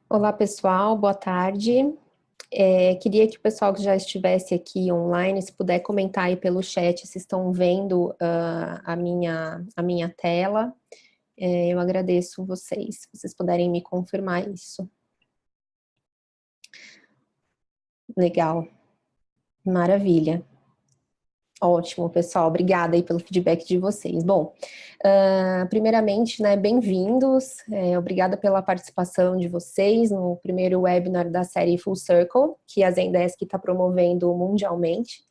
Olá, pessoal, boa tarde. Queria que o pessoal que já estivesse aqui online, se puder comentar aí pelo chat se estão vendo a minha tela. Eu agradeço vocês, se vocês puderem me confirmar isso. Legal, maravilha. Ótimo, pessoal. Obrigada aí pelo feedback de vocês. Bom, primeiramente, né, bem-vindos. Obrigada pela participação de vocês no primeiro webinar da série Full Circle, que a Zendesk está promovendo mundialmente.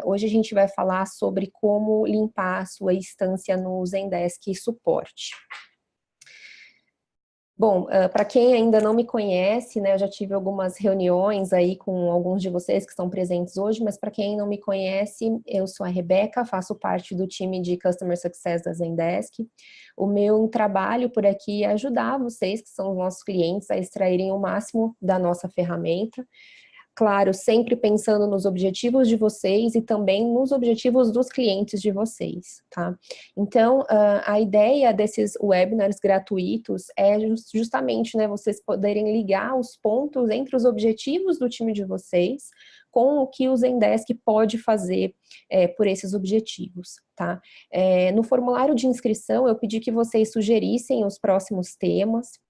Hoje a gente vai falar sobre como limpar a sua instância no Zendesk Suporte. Bom, para quem ainda não me conhece, né, eu já tive algumas reuniões aí com alguns de vocês que estão presentes hoje, mas para quem não me conhece, eu sou a Rebeca, faço parte do time de Customer Success da Zendesk. O meu trabalho por aqui é ajudar vocês, que são os nossos clientes, a extraírem o máximo da nossa ferramenta. Claro, sempre pensando nos objetivos de vocês e também nos objetivos dos clientes de vocês, tá? Então, a ideia desses webinars gratuitos é justamente, né, vocês poderem ligar os pontos entre os objetivos do time de vocês com o que o Zendesk pode fazer por esses objetivos, tá? No formulário de inscrição, eu pedi que vocês sugerissem os próximos temas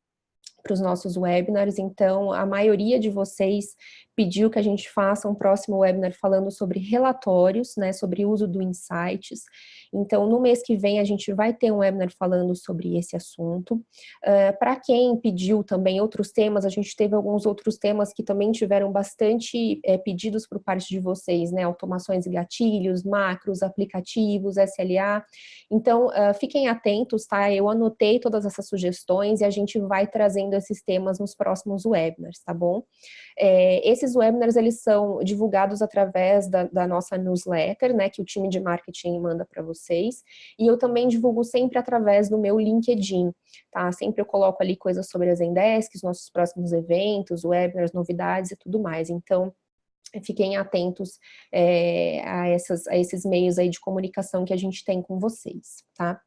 para os nossos webinars, então a maioria de vocês pediu que a gente faça um próximo webinar falando sobre relatórios, né, sobre o uso do Insights. Então, no mês que vem, a gente vai ter um webinar falando sobre esse assunto. Para quem pediu também outros temas, a gente teve alguns outros temas que também tiveram bastante pedidos por parte de vocês, né, automações e gatilhos, macros, aplicativos, SLA. Então, fiquem atentos, tá? Eu anotei todas essas sugestões e a gente vai trazendo esses temas nos próximos webinars, tá bom? Esses webinars, eles são divulgados através da nossa newsletter, né, que o time de marketing manda para vocês, e eu também divulgo sempre através do meu LinkedIn, tá? Sempre eu coloco ali coisas sobre a Zendesk, os nossos próximos eventos, webinars, novidades e tudo mais, então fiquem atentos a esses meios aí de comunicação que a gente tem com vocês, tá?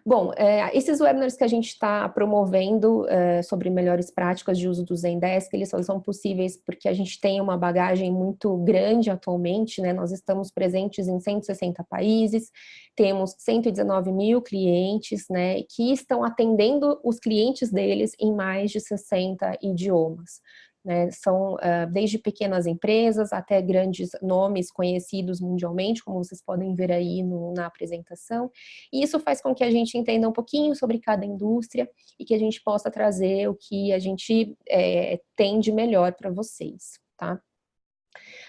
Bom, esses webinars que a gente está promovendo sobre melhores práticas de uso do Zendesk, eles só são possíveis porque a gente tem uma bagagem muito grande atualmente, né? Nós estamos presentes em 160 países, temos 119 mil clientes, né? Que estão atendendo os clientes deles em mais de 60 idiomas. Né, são desde pequenas empresas até grandes nomes conhecidos mundialmente, como vocês podem ver aí na apresentação, e isso faz com que a gente entenda um pouquinho sobre cada indústria e que a gente possa trazer o que a gente tem de melhor para vocês, tá?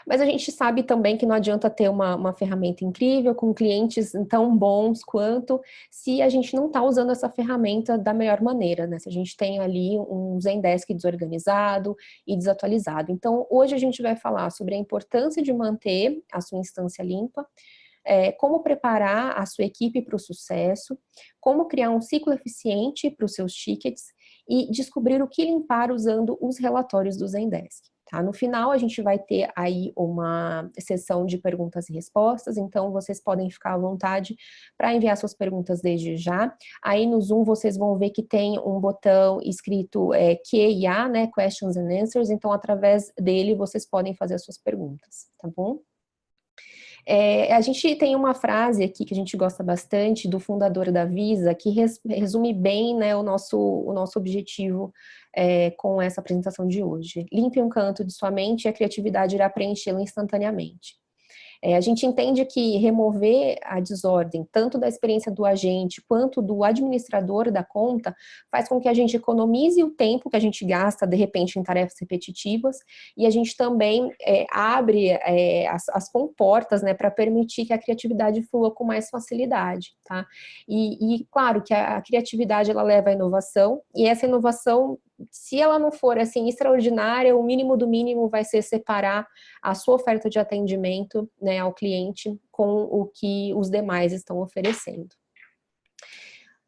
Mas a gente sabe também que não adianta ter uma ferramenta incrível, com clientes tão bons quanto, se a gente não está usando essa ferramenta da melhor maneira, né? Se a gente tem ali um Zendesk desorganizado e desatualizado. Então, hoje a gente vai falar sobre a importância de manter a sua instância limpa, como preparar a sua equipe para o sucesso, como criar um ciclo eficiente para os seus tickets e descobrir o que limpar usando os relatórios do Zendesk. Tá? No final, a gente vai ter aí uma sessão de perguntas e respostas, então vocês podem ficar à vontade para enviar suas perguntas desde já. Aí no Zoom vocês vão ver que tem um botão escrito Q&A, né, Questions and Answers, então através dele vocês podem fazer as suas perguntas, tá bom? A gente tem uma frase aqui que a gente gosta bastante do fundador da Visa, que resume bem, né, o nosso objetivo com essa apresentação de hoje. Limpe um canto de sua mente e a criatividade irá preenchê-lo instantaneamente. A gente entende que remover a desordem, tanto da experiência do agente quanto do administrador da conta, faz com que a gente economize o tempo que a gente gasta, de repente, em tarefas repetitivas, e a gente também abre as comportas, né, para permitir que a criatividade flua com mais facilidade, tá? E claro que a criatividade, ela leva à inovação, e essa inovação, se ela não for assim extraordinária, o mínimo do mínimo vai ser separar a sua oferta de atendimento, né, ao cliente com o que os demais estão oferecendo.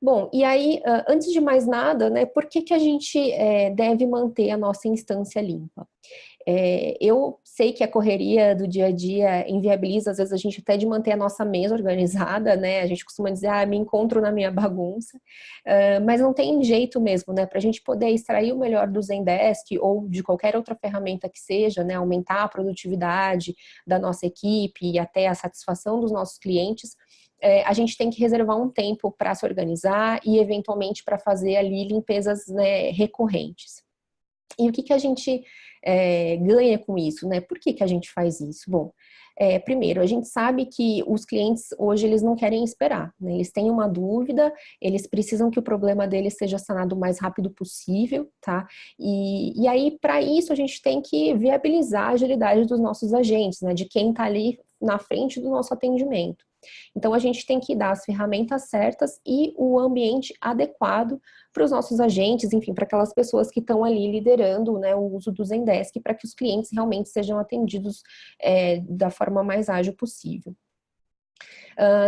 Bom, e aí, antes de mais nada, né, por que que a gente deve manter a nossa instância limpa? Eu sei que a correria do dia a dia inviabiliza, às vezes, a gente até de manter a nossa mesa organizada, né? A gente costuma dizer, me encontro na minha bagunça, mas não tem jeito mesmo, né? Para a gente poder extrair o melhor do Zendesk ou de qualquer outra ferramenta que seja, né? Aumentar a produtividade da nossa equipe e até a satisfação dos nossos clientes, a gente tem que reservar um tempo para se organizar e, eventualmente, para fazer ali limpezas, né, recorrentes. E o que que a gente ganha com isso, né? Por que que a gente faz isso? Bom, primeiro, a gente sabe que os clientes hoje eles não querem esperar, né? Eles têm uma dúvida, eles precisam que o problema deles seja sanado o mais rápido possível, tá? E aí, para isso, a gente tem que viabilizar a agilidade dos nossos agentes, né? De quem está ali na frente do nosso atendimento. Então, a gente tem que dar as ferramentas certas e o ambiente adequado para os nossos agentes, enfim, para aquelas pessoas que estão ali liderando, né, o uso do Zendesk, para que os clientes realmente sejam atendidos da forma mais ágil possível.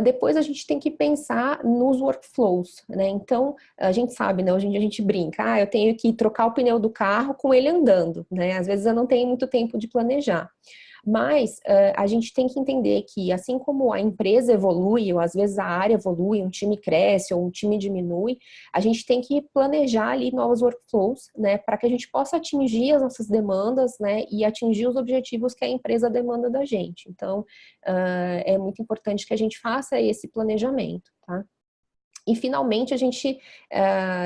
Depois a gente tem que pensar nos workflows, né? Então, a gente sabe, né? Hoje em dia a gente brinca, eu tenho que trocar o pneu do carro com ele andando, né? Às vezes eu não tenho muito tempo de planejar. Mas a gente tem que entender que, assim como a empresa evolui, ou às vezes a área evolui, um time cresce ou um time diminui, a gente tem que planejar ali novos workflows, né, para que a gente possa atingir as nossas demandas, né, e atingir os objetivos que a empresa demanda da gente. Então, é muito importante que a gente faça esse planejamento, tá? E, finalmente, a gente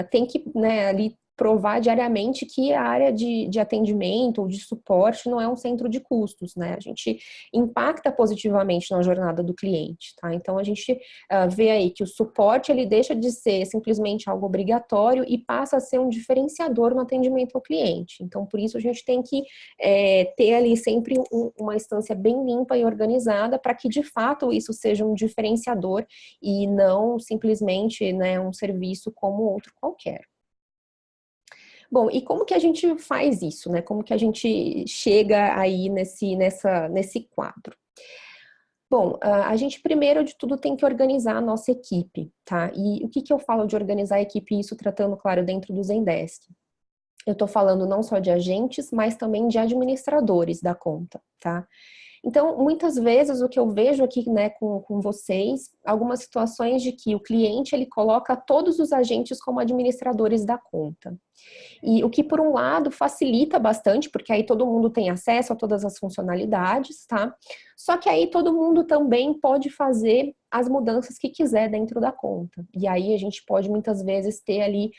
tem que, né, ali provar diariamente que a área de atendimento ou de suporte não é um centro de custos, né? A gente impacta positivamente na jornada do cliente, tá? Então, a gente vê aí que o suporte, ele deixa de ser simplesmente algo obrigatório e passa a ser um diferenciador no atendimento ao cliente. Então, por isso, a gente tem que ter ali sempre uma instância bem limpa e organizada para que, de fato, isso seja um diferenciador e não simplesmente, né, um serviço como outro qualquer. Bom, e como que a gente faz isso, né? Como que a gente chega aí nesse quadro? Bom, a gente primeiro de tudo tem que organizar a nossa equipe, tá? E o que que eu falo de organizar a equipe, isso tratando, claro, dentro do Zendesk? Eu tô falando não só de agentes, mas também de administradores da conta, tá? Então, muitas vezes o que eu vejo aqui, né, com vocês, algumas situações de que o cliente, ele coloca todos os agentes como administradores da conta. E o que, por um lado, facilita bastante, porque aí todo mundo tem acesso a todas as funcionalidades, tá? Só que aí todo mundo também pode fazer as mudanças que quiser dentro da conta. E aí a gente pode muitas vezes ter ali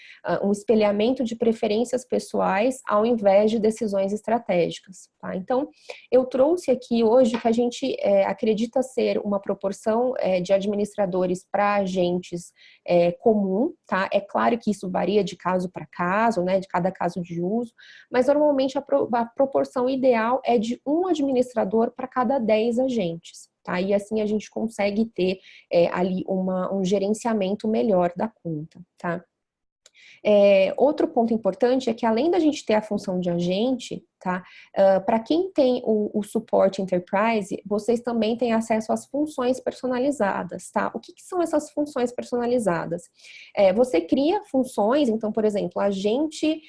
um espelhamento de preferências pessoais ao invés de decisões estratégicas, tá? Então, eu trouxe aqui hoje que a gente acredita ser uma proporção de administradores para agentes comum, tá? É claro que isso varia de caso para caso, né? De cada caso de uso, mas normalmente a proporção ideal é de um administrador para cada 10 agentes. Tá? E assim a gente consegue ter ali um gerenciamento melhor da conta, tá? Outro ponto importante é que, além da gente ter a função de agente, tá? Para quem tem o suporte Enterprise, vocês também têm acesso às funções personalizadas, tá? O que são essas funções personalizadas? Você cria funções, então, por exemplo, agente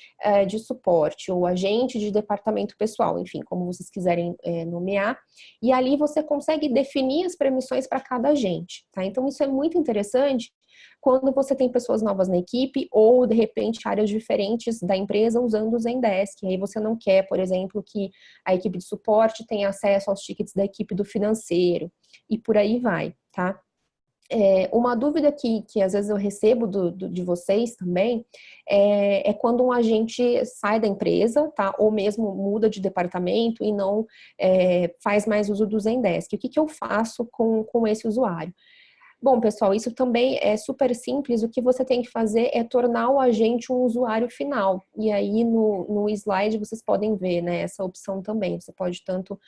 de suporte ou agente de departamento pessoal, enfim, como vocês quiserem nomear, e ali você consegue definir as permissões para cada agente, tá? Então, isso é muito interessante quando você tem pessoas novas na equipe ou, de repente, áreas diferentes da empresa usando o Zendesk. E aí você não quer, por exemplo, que a equipe de suporte tenha acesso aos tickets da equipe do financeiro. E por aí vai, tá? Uma dúvida que às vezes eu recebo de vocês também é quando um agente sai da empresa, tá? Ou mesmo muda de departamento e não faz mais uso do Zendesk. O que eu faço com esse usuário? Bom, pessoal, isso também é super simples. O que você tem que fazer é tornar o agente um usuário final. E aí no slide vocês podem ver, né, essa opção também. Você pode tanto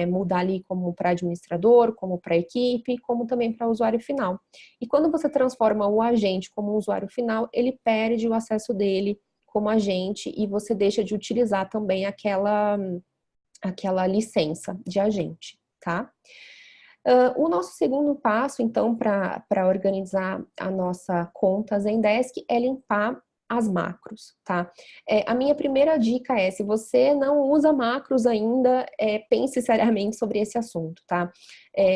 mudar ali como para administrador, como para equipe, como também para usuário final. E quando você transforma o agente como um usuário final, ele perde o acesso dele como agente e você deixa de utilizar também aquela licença de agente, tá? O nosso segundo passo, então, para organizar a nossa conta Zendesk é limpar as macros, tá? A minha primeira dica é, se você não usa macros ainda, pense seriamente sobre esse assunto, tá?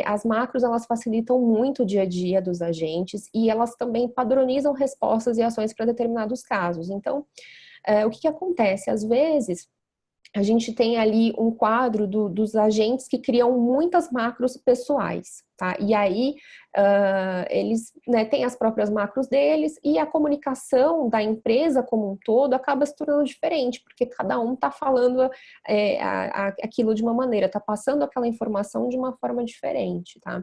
As macros, elas facilitam muito o dia a dia dos agentes e elas também padronizam respostas e ações para determinados casos. Então, o que acontece? Às vezes, a gente tem ali um quadro dos agentes que criam muitas macros pessoais, tá? E aí, eles, né, têm as próprias macros deles e a comunicação da empresa como um todo acaba se tornando diferente, porque cada um está falando aquilo de uma maneira, está passando aquela informação de uma forma diferente, tá?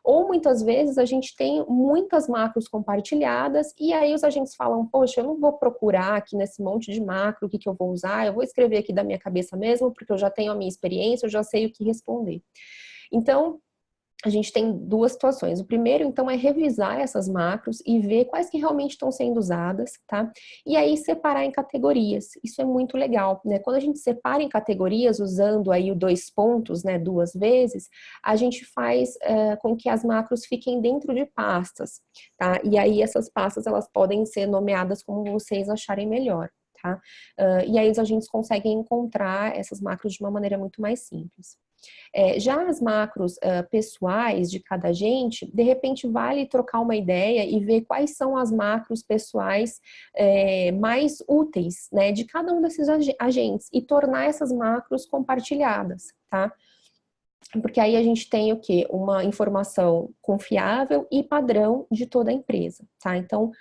Ou muitas vezes a gente tem muitas macros compartilhadas e aí os agentes falam, poxa, eu não vou procurar aqui nesse monte de macro o que eu vou usar, eu vou escrever aqui da minha cabeça mesmo, porque eu já tenho a minha experiência, eu já sei o que responder. Então, a gente tem duas situações. O primeiro, então, é revisar essas macros e ver quais que realmente estão sendo usadas, tá? E aí separar em categorias. Isso é muito legal, né? Quando a gente separa em categorias, usando aí o 2 pontos, né, 2 vezes, a gente faz com que as macros fiquem dentro de pastas, tá? E aí essas pastas, elas podem ser nomeadas como vocês acharem melhor, tá? E aí os agentes conseguem encontrar essas macros de uma maneira muito mais simples. Já as macros pessoais de cada agente, de repente vale trocar uma ideia e ver quais são as macros pessoais mais úteis, né, de cada um desses agentes e tornar essas macros compartilhadas, tá? Porque aí a gente tem o quê? Uma informação confiável e padrão de toda a empresa, tá? Então,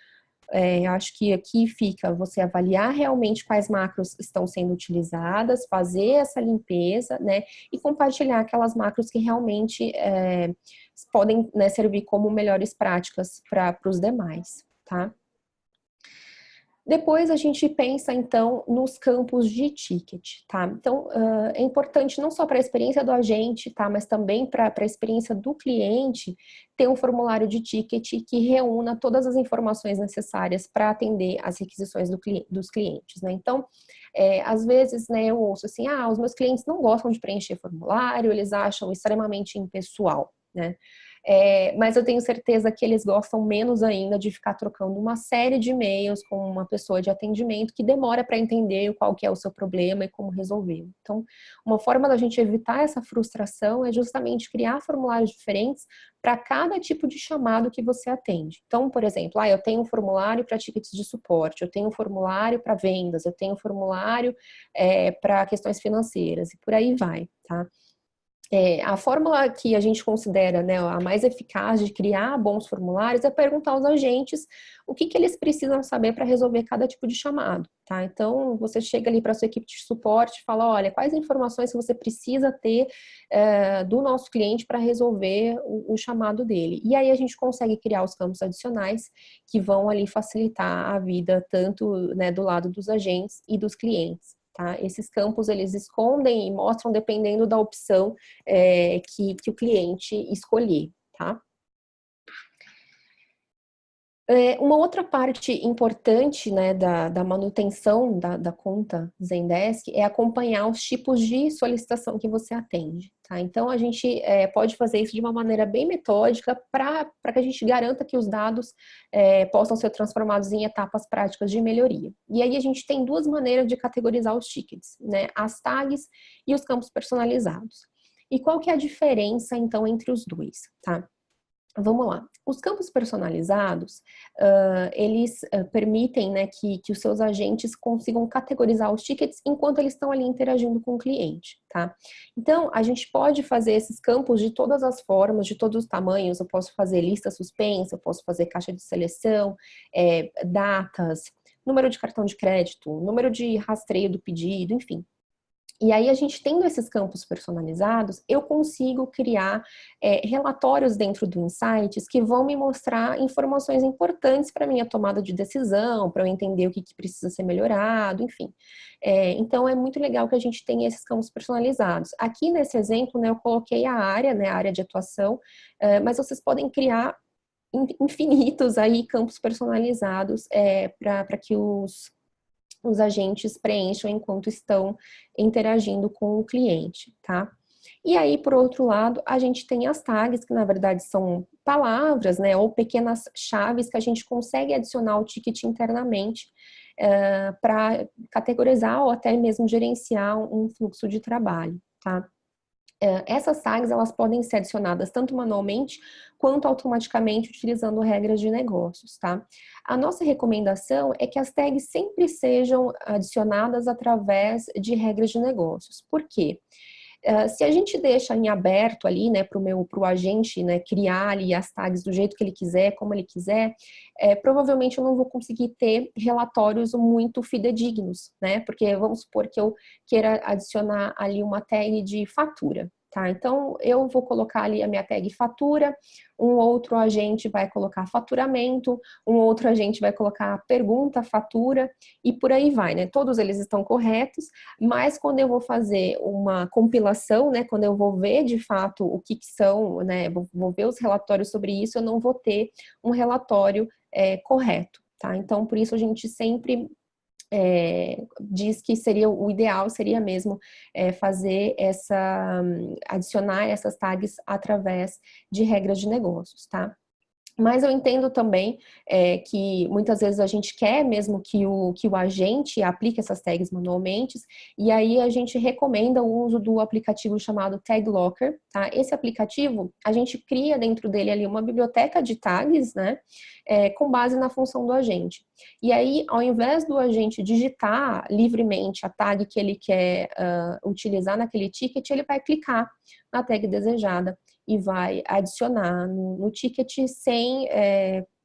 acho que aqui fica você avaliar realmente quais macros estão sendo utilizadas, fazer essa limpeza, né, e compartilhar aquelas macros que realmente podem, né, servir como melhores práticas para os demais, tá? Depois a gente pensa, então, nos campos de ticket, tá? Então, é importante não só para a experiência do agente, tá? Mas também para a experiência do cliente, ter um formulário de ticket que reúna todas as informações necessárias para atender às requisições dos clientes, né? Então, às vezes, né, eu ouço assim, os meus clientes não gostam de preencher formulário, eles acham extremamente impessoal, né? Mas eu tenho certeza que eles gostam menos ainda de ficar trocando uma série de e-mails com uma pessoa de atendimento que demora para entender qual que é o seu problema e como resolver. Então, uma forma da gente evitar essa frustração é justamente criar formulários diferentes para cada tipo de chamado que você atende. Então, por exemplo, eu tenho um formulário para tickets de suporte, eu tenho um formulário para vendas, eu tenho um formulário para questões financeiras e por aí vai, tá? A fórmula que a gente considera, né, a mais eficaz de criar bons formulários é perguntar aos agentes o que eles precisam saber para resolver cada tipo de chamado, tá? Então, você chega ali para a sua equipe de suporte e fala, olha, quais informações que você precisa ter do nosso cliente para resolver o chamado dele. E aí a gente consegue criar os campos adicionais que vão ali facilitar a vida tanto, né, do lado dos agentes e dos clientes. Tá? Esses campos eles escondem e mostram dependendo da opção que o cliente escolher, tá? Uma outra parte importante, né, da manutenção da conta Zendesk é acompanhar os tipos de solicitação que você atende, tá? Então, a gente pode fazer isso de uma maneira bem metódica para que a gente garanta que os dados possam ser transformados em etapas práticas de melhoria. E aí a gente tem duas maneiras de categorizar os tickets, né? As tags e os campos personalizados. E qual que é a diferença, então, entre os dois, tá? Vamos lá. Os campos personalizados, eles permitem, né, que os seus agentes consigam categorizar os tickets enquanto eles estão ali interagindo com o cliente, tá? Então, a gente pode fazer esses campos de todas as formas, de todos os tamanhos. Eu posso fazer lista suspensa, eu posso fazer caixa de seleção, datas, número de cartão de crédito, número de rastreio do pedido, enfim. E aí, a gente tendo esses campos personalizados, eu consigo criar relatórios dentro do Insights que vão me mostrar informações importantes para minha tomada de decisão, para eu entender o que precisa ser melhorado, enfim. Então, é muito legal que a gente tenha esses campos personalizados. Aqui nesse exemplo, né, eu coloquei a área, né, a área de atuação, mas vocês podem criar infinitos aí campos personalizados para que os agentes preencham enquanto estão interagindo com o cliente, tá? E aí, por outro lado, a gente tem as tags, que na verdade são palavras, né, ou pequenas chaves que a gente consegue adicionar ao ticket internamente para categorizar ou até mesmo gerenciar um fluxo de trabalho, tá? Essas tags, elas podem ser adicionadas tanto manualmente quanto automaticamente utilizando regras de negócios, tá? A nossa recomendação é que as tags sempre sejam adicionadas através de regras de negócios. Por quê? Se a gente deixa em aberto ali, né, para o agente, né, criar ali as tags do jeito que ele quiser, como ele quiser, provavelmente eu não vou conseguir ter relatórios muito fidedignos, né, porque vamos supor que eu queira adicionar ali uma tag de fatura. Tá, então eu vou colocar ali a minha tag fatura, um outro agente vai colocar faturamento, um outro agente vai colocar pergunta, fatura e por aí vai, né? Todos eles estão corretos, mas quando eu vou fazer uma compilação, né, quando eu vou ver de fato o que são, né, vou ver os relatórios sobre isso, eu não vou ter um relatório correto, tá? Então, por isso a gente sempre diz que seria o ideal seria mesmo fazer adicionar essas tags através de regras de negócios, tá? Mas eu entendo também que muitas vezes a gente quer mesmo que o agente aplique essas tags manualmente, e aí a gente recomenda o uso do aplicativo chamado Tag Locker, tá? Esse aplicativo, a gente cria dentro dele ali uma biblioteca de tags, né? Com base na função do agente. E aí, ao invés do agente digitar livremente a tag que ele quer utilizar naquele ticket, ele vai clicar na tag desejada e vai adicionar no ticket sem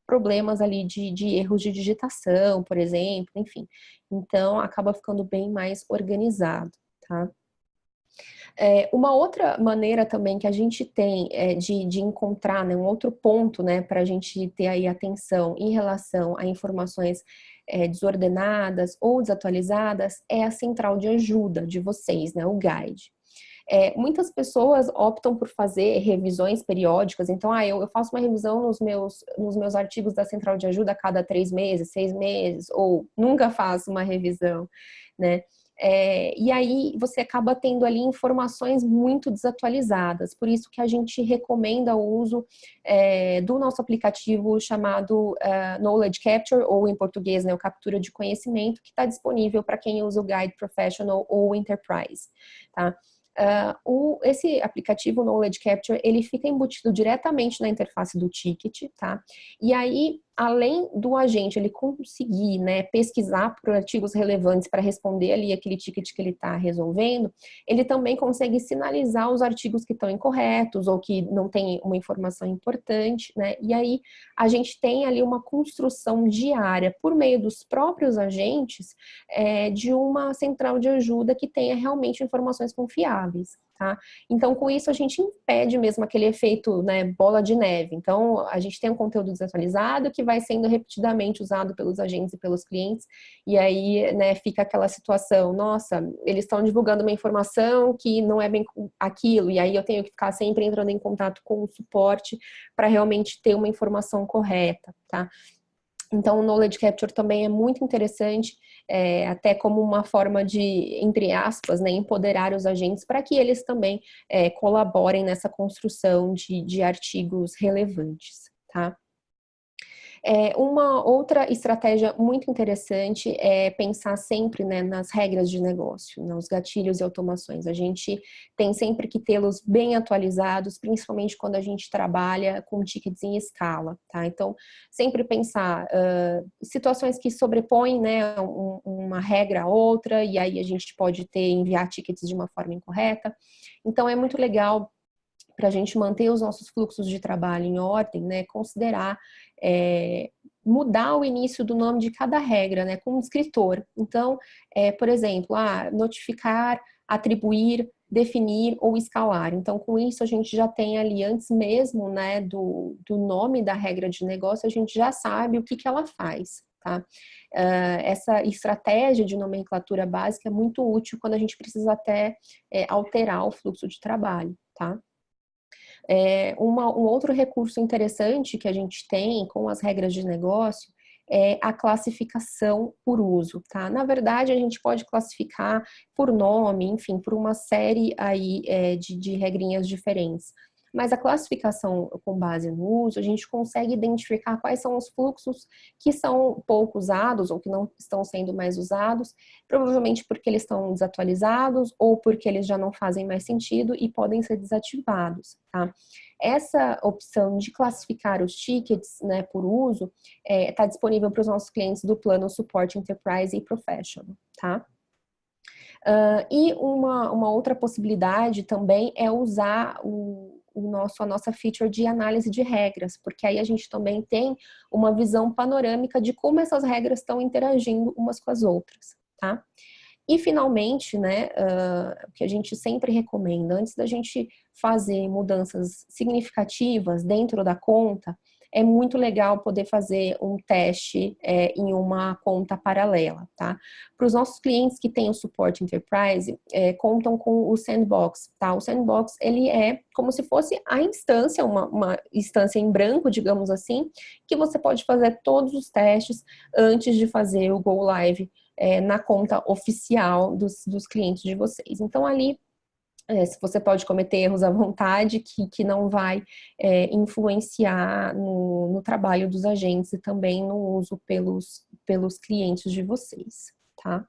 problemas ali de erros de digitação, por exemplo, enfim. Então, acaba ficando bem mais organizado, tá? Uma outra maneira também que a gente tem de encontrar, né, um outro ponto, né, para a gente ter aí atenção em relação a informações desordenadas ou desatualizadas é a central de ajuda de vocês, né, o guide. Muitas pessoas optam por fazer revisões periódicas, então, eu faço uma revisão nos meus artigos da central de ajuda a cada 3 meses, 6 meses, ou nunca faço uma revisão, né? E aí você acaba tendo ali informações muito desatualizadas, por isso que a gente recomenda o uso do nosso aplicativo chamado Knowledge Capture, ou em português, né, o Captura de Conhecimento, que está disponível para quem usa o Guide Professional ou Enterprise, tá? Esse aplicativo Knowledge Capture, ele fica embutido diretamente na interface do ticket, tá? E aí, além do agente ele conseguir, né, pesquisar por artigos relevantes para responder ali aquele ticket que ele está resolvendo, ele também consegue sinalizar os artigos que estão incorretos ou que não tem uma informação importante, né? E aí a gente tem ali uma construção diária por meio dos próprios agentes de uma central de ajuda que tenha realmente informações confiáveis. Tá? Então, com isso, a gente impede mesmo aquele efeito, né, bola de neve. Então, a gente tem um conteúdo desatualizado que vai sendo repetidamente usado pelos agentes e pelos clientes, e aí, né, fica aquela situação, nossa, eles estão divulgando uma informação que não é bem aquilo, e aí eu tenho que ficar sempre entrando em contato com o suporte para realmente ter uma informação correta, tá? Então, o Knowledge Capture também é muito interessante, até como uma forma de, entre aspas, né, empoderar os agentes para que eles também colaborem nessa construção de artigos relevantes, tá? Uma outra estratégia muito interessante é pensar sempre, né, nas regras de negócio, nos gatilhos e automações. A gente tem sempre que tê-los bem atualizados, principalmente quando a gente trabalha com tickets em escala, tá? Então, sempre pensar situações que sobrepõem, né, uma regra a outra, e aí a gente pode enviar tickets de uma forma incorreta. Então, é muito legal para a gente manter os nossos fluxos de trabalho em ordem, né, considerar mudar o início do nome de cada regra, né, com um descritor. Então, por exemplo, notificar, atribuir, definir ou escalar. Então, com isso, a gente já tem ali, antes mesmo, né, do nome da regra de negócio, a gente já sabe o que ela faz, tá? Essa estratégia de nomenclatura básica é muito útil quando a gente precisa até alterar o fluxo de trabalho, tá? Um outro recurso interessante que a gente tem com as regras de negócio é a classificação por uso, tá? Na verdade, a gente pode classificar por nome, enfim, por uma série aí de regrinhas diferentes. Mas a classificação com base no uso, a gente consegue identificar quais são os fluxos que são pouco usados ou que não estão sendo mais usados, provavelmente porque eles estão desatualizados ou porque eles já não fazem mais sentido e podem ser desativados, tá? Essa opção de classificar os tickets, né, por uso, está disponível para os nossos clientes do plano Support Enterprise e Professional, tá? E uma outra possibilidade também é usar a nossa feature de análise de regras, porque aí a gente também tem uma visão panorâmica de como essas regras estão interagindo umas com as outras, tá? E finalmente, né, o que a gente sempre recomenda, antes da gente fazer mudanças significativas dentro da conta, é muito legal poder fazer um teste em uma conta paralela, tá? Para os nossos clientes que têm o suporte Enterprise, contam com o Sandbox, tá? O Sandbox, ele é como se fosse a instância, uma instância em branco, digamos assim, que você pode fazer todos os testes antes de fazer o Go Live na conta oficial dos clientes de vocês. Então, ali, se você pode cometer erros à vontade, que não vai influenciar no trabalho dos agentes e também no uso pelos clientes de vocês, tá?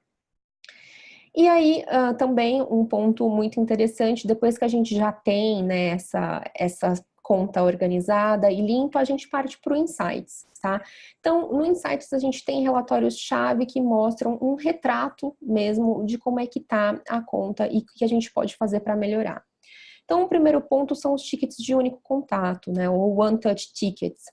E aí, também um ponto muito interessante, depois que a gente já tem, né, essa conta organizada e limpa, a gente parte para o Insights, tá? Então, no Insights a gente tem relatórios-chave que mostram um retrato mesmo de como é que tá a conta e o que a gente pode fazer para melhorar. Então, o primeiro ponto são os tickets de único contato, né, ou One Touch Tickets.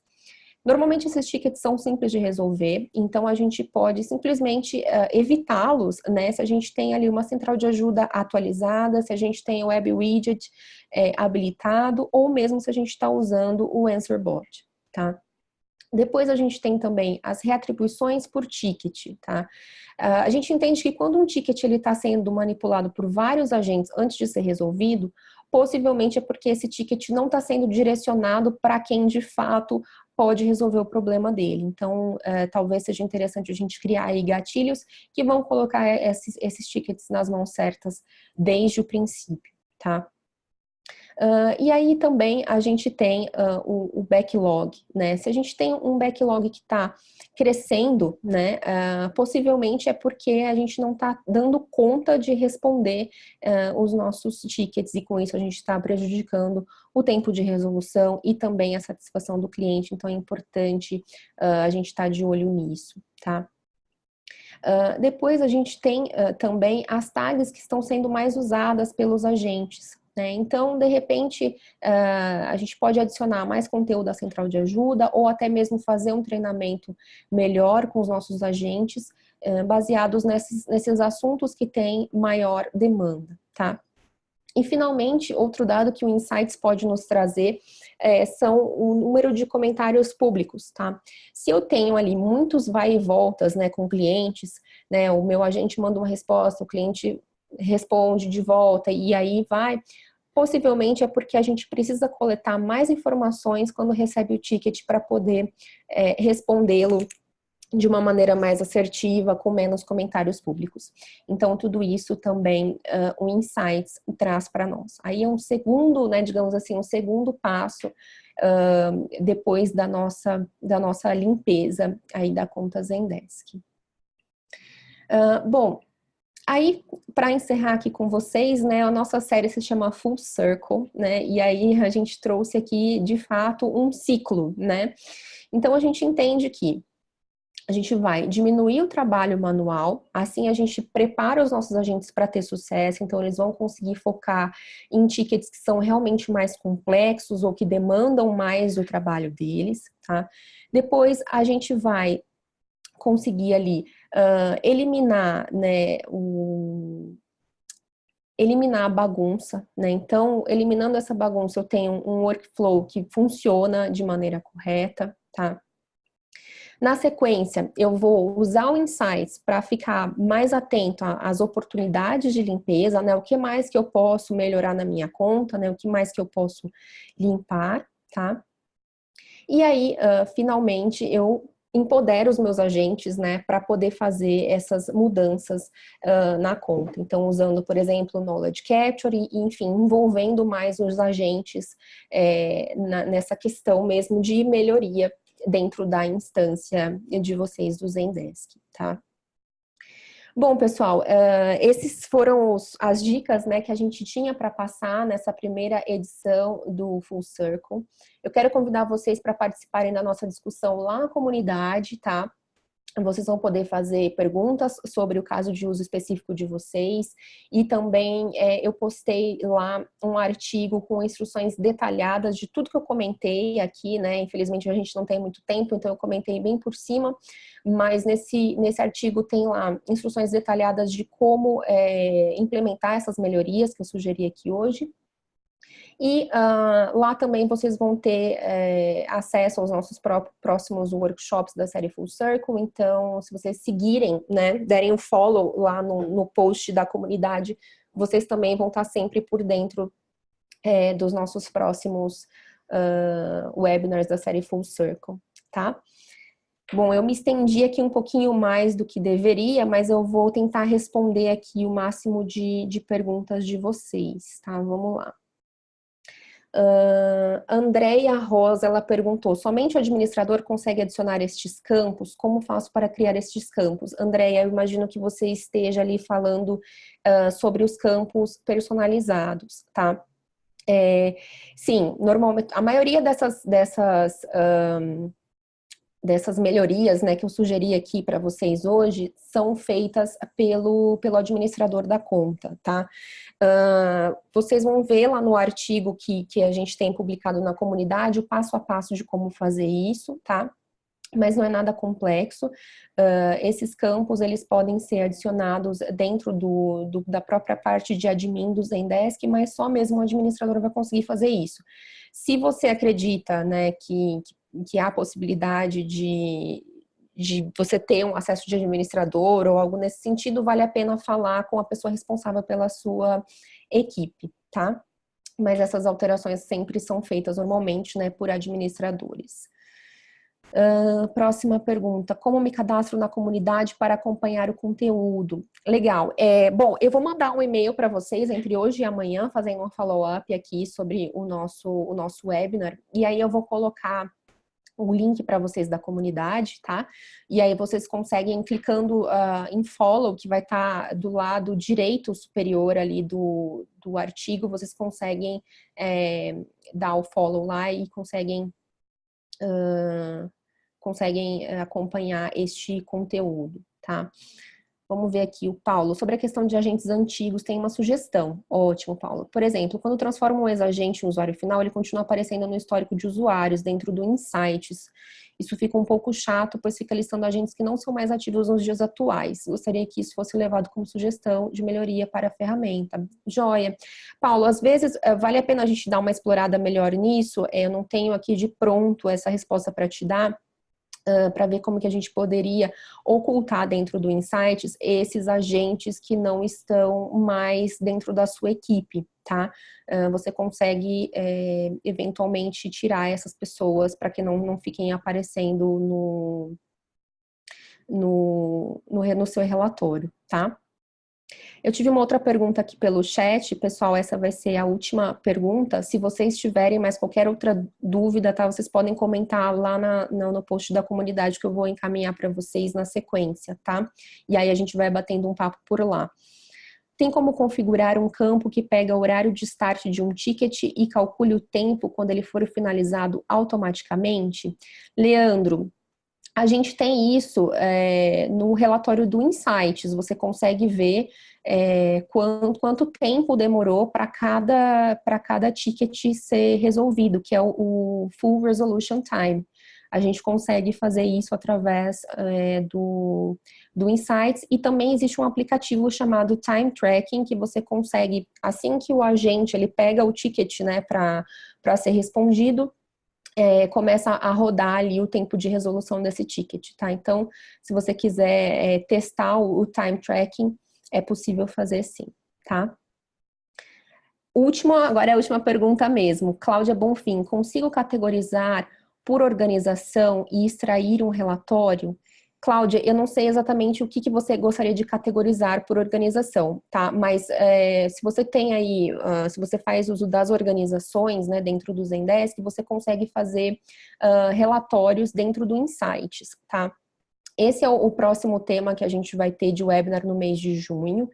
Normalmente esses tickets são simples de resolver, então a gente pode simplesmente evitá-los, né, se a gente tem ali uma central de ajuda atualizada, se a gente tem o Web Widget habilitado, ou mesmo se a gente está usando o AnswerBot, tá? Depois a gente tem também as reatribuições por ticket, tá? A gente entende que quando um ticket está sendo manipulado por vários agentes antes de ser resolvido, possivelmente é porque esse ticket não está sendo direcionado para quem de fato pode resolver o problema dele. Então, talvez seja interessante a gente criar aí gatilhos que vão colocar esses tickets nas mãos certas desde o princípio, tá? E aí também a gente tem o backlog, né? Se a gente tem um backlog que está crescendo, né? Possivelmente é porque a gente não está dando conta de responder os nossos tickets e com isso a gente está prejudicando o tempo de resolução e também a satisfação do cliente. Então é importante a gente estar de olho nisso, tá? Depois a gente tem também as tags que estão sendo mais usadas pelos agentes, né? Então, de repente, a gente pode adicionar mais conteúdo à central de ajuda ou até mesmo fazer um treinamento melhor com os nossos agentes, baseados nesses assuntos que têm maior demanda, tá? E, finalmente, outro dado que o Insights pode nos trazer são o número de comentários públicos, tá? Se eu tenho ali muitos vai e voltas, né, com clientes, né, o meu agente manda uma resposta, o cliente responde de volta e aí vai, possivelmente é porque a gente precisa coletar mais informações quando recebe o ticket para poder respondê-lo de uma maneira mais assertiva, com menos comentários públicos. Então, tudo isso também o Insights traz para nós. Aí é um segundo, né, digamos assim, um segundo passo depois da nossa limpeza aí da conta Zendesk. Bom, aí, para encerrar aqui com vocês, né, a nossa série se chama Full Circle, né, e aí a gente trouxe aqui, de fato, um ciclo, né. Então, a gente entende que a gente vai diminuir o trabalho manual, assim a gente prepara os nossos agentes para ter sucesso, então eles vão conseguir focar em tickets que são realmente mais complexos ou que demandam mais o trabalho deles, tá? Depois a gente vai conseguir ali eliminar, né, eliminar a bagunça, né? Então, eliminando essa bagunça, eu tenho um workflow que funciona de maneira correta, tá? Na sequência, eu vou usar o Insights para ficar mais atento às oportunidades de limpeza, né? O que mais que eu posso melhorar na minha conta, né? O que mais que eu posso limpar, tá? E aí, finalmente, eu empodero os meus agentes, né, para poder fazer essas mudanças na conta. Então, usando, por exemplo, o Knowledge Capture e, enfim, envolvendo mais os agentes nessa questão mesmo de melhoria dentro da instância de vocês do Zendesk, tá? Bom, pessoal, esses foram as dicas, né, que a gente tinha para passar nessa primeira edição do Full Circle. Eu quero convidar vocês para participarem da nossa discussão lá na comunidade, tá? Vocês vão poder fazer perguntas sobre o caso de uso específico de vocês e também eu postei lá um artigo com instruções detalhadas de tudo que eu comentei aqui, né? Infelizmente a gente não tem muito tempo, então eu comentei bem por cima, mas nesse artigo tem lá instruções detalhadas de como implementar essas melhorias que eu sugeri aqui hoje. E lá também vocês vão ter acesso aos nossos próximos workshops da série Full Circle. Então, se vocês seguirem, né, derem um follow lá no post da comunidade, vocês também vão estar sempre por dentro dos nossos próximos webinars da série Full Circle, tá? Bom, eu me estendi aqui um pouquinho mais do que deveria, mas eu vou tentar responder aqui o máximo de perguntas de vocês, tá? Vamos lá. Andréia Rosa, ela perguntou, somente o administrador consegue adicionar estes campos? Como faço para criar estes campos? Andréia, eu imagino que você esteja ali falando sobre os campos personalizados, tá? Sim, normalmente, a maioria dessas melhorias, né, que eu sugeri aqui para vocês hoje, são feitas pelo administrador da conta, tá? Vocês vão ver lá no artigo que a gente tem publicado na comunidade o passo a passo de como fazer isso, tá? Mas não é nada complexo. Esses campos, eles podem ser adicionados dentro da própria parte de admin do Zendesk, mas só mesmo o administrador vai conseguir fazer isso. Se você acredita, né, que há possibilidade de você ter um acesso de administrador ou algo nesse sentido, vale a pena falar com a pessoa responsável pela sua equipe, tá? Mas essas alterações sempre são feitas normalmente, né, por administradores. Próxima pergunta, como me cadastro na comunidade para acompanhar o conteúdo? Legal, bom, eu vou mandar um e-mail para vocês entre hoje e amanhã, fazendo um follow-up aqui sobre o nosso webinar, e aí eu vou colocar o link para vocês da comunidade, tá? E aí vocês conseguem, clicando em follow, que vai estar do lado direito superior ali do artigo, vocês conseguem dar o follow lá e conseguem acompanhar este conteúdo, tá? Vamos ver aqui o Paulo. Sobre a questão de agentes antigos, tem uma sugestão. Ótimo, Paulo. Por exemplo, quando transforma um ex-agente em usuário final, ele continua aparecendo no histórico de usuários, dentro do Insights. Isso fica um pouco chato, pois fica listando agentes que não são mais ativos nos dias atuais. Gostaria que isso fosse levado como sugestão de melhoria para a ferramenta. Joia. Paulo, às vezes, vale a pena a gente dar uma explorada melhor nisso? Eu não tenho aqui de pronto essa resposta para te dar, para ver como que a gente poderia ocultar dentro do Insights esses agentes que não estão mais dentro da sua equipe, tá? Você consegue eventualmente tirar essas pessoas para que não fiquem aparecendo no seu relatório, tá? Eu tive uma outra pergunta aqui pelo chat, pessoal, essa vai ser a última pergunta. Se vocês tiverem mais qualquer outra dúvida, tá, vocês podem comentar lá no post da comunidade que eu vou encaminhar para vocês na sequência, tá? E aí a gente vai batendo um papo por lá. Tem como configurar um campo que pega o horário de start de um ticket e calcule o tempo quando ele for finalizado automaticamente? Leandro, a gente tem isso no relatório do Insights, você consegue ver quanto tempo demorou para cada ticket ser resolvido, que é o Full Resolution Time. A gente consegue fazer isso através do Insights, e também existe um aplicativo chamado Time Tracking, que você consegue, assim que o agente ele pega o ticket, né, para ser respondido, começa a rodar ali o tempo de resolução desse ticket, tá? Então, se você quiser testar o time tracking, é possível fazer sim, tá? Agora é a última pergunta mesmo. Cláudia Bonfim, consigo categorizar por organização e extrair um relatório? Cláudia, eu não sei exatamente o que você gostaria de categorizar por organização, tá? Mas se você tem aí, se você faz uso das organizações, né, dentro do Zendesk, você consegue fazer relatórios dentro do Insights, tá? Esse é o próximo tema que a gente vai ter de webinar no mês de junho,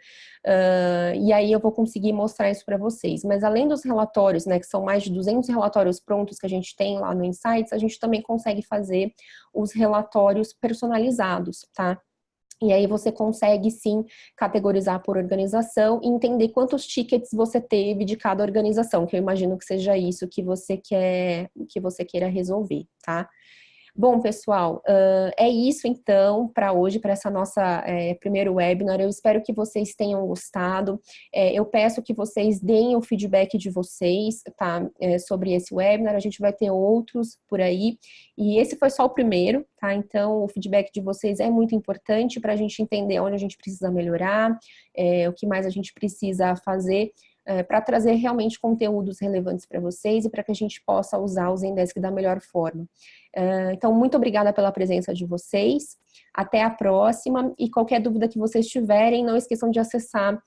e aí eu vou conseguir mostrar isso para vocês. Mas além dos relatórios, né, que são mais de 200 relatórios prontos que a gente tem lá no Insights, a gente também consegue fazer os relatórios personalizados, tá? E aí você consegue sim categorizar por organização e entender quantos tickets você teve de cada organização, que eu imagino que seja isso que você queira resolver, tá? Bom, pessoal, é isso então para hoje, para essa nossa primeiro webinar. Eu espero que vocês tenham gostado. Eu peço que vocês deem o feedback de vocês, tá? Sobre esse webinar. A gente vai ter outros por aí. E esse foi só o primeiro, tá? Então, o feedback de vocês é muito importante para a gente entender onde a gente precisa melhorar, o que mais a gente precisa fazer para trazer realmente conteúdos relevantes para vocês e para que a gente possa usar o Zendesk da melhor forma. Então, muito obrigada pela presença de vocês, até a próxima, e qualquer dúvida que vocês tiverem, não esqueçam de acessar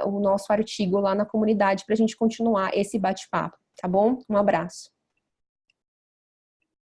o nosso artigo lá na comunidade para a gente continuar esse bate-papo, tá bom? Um abraço.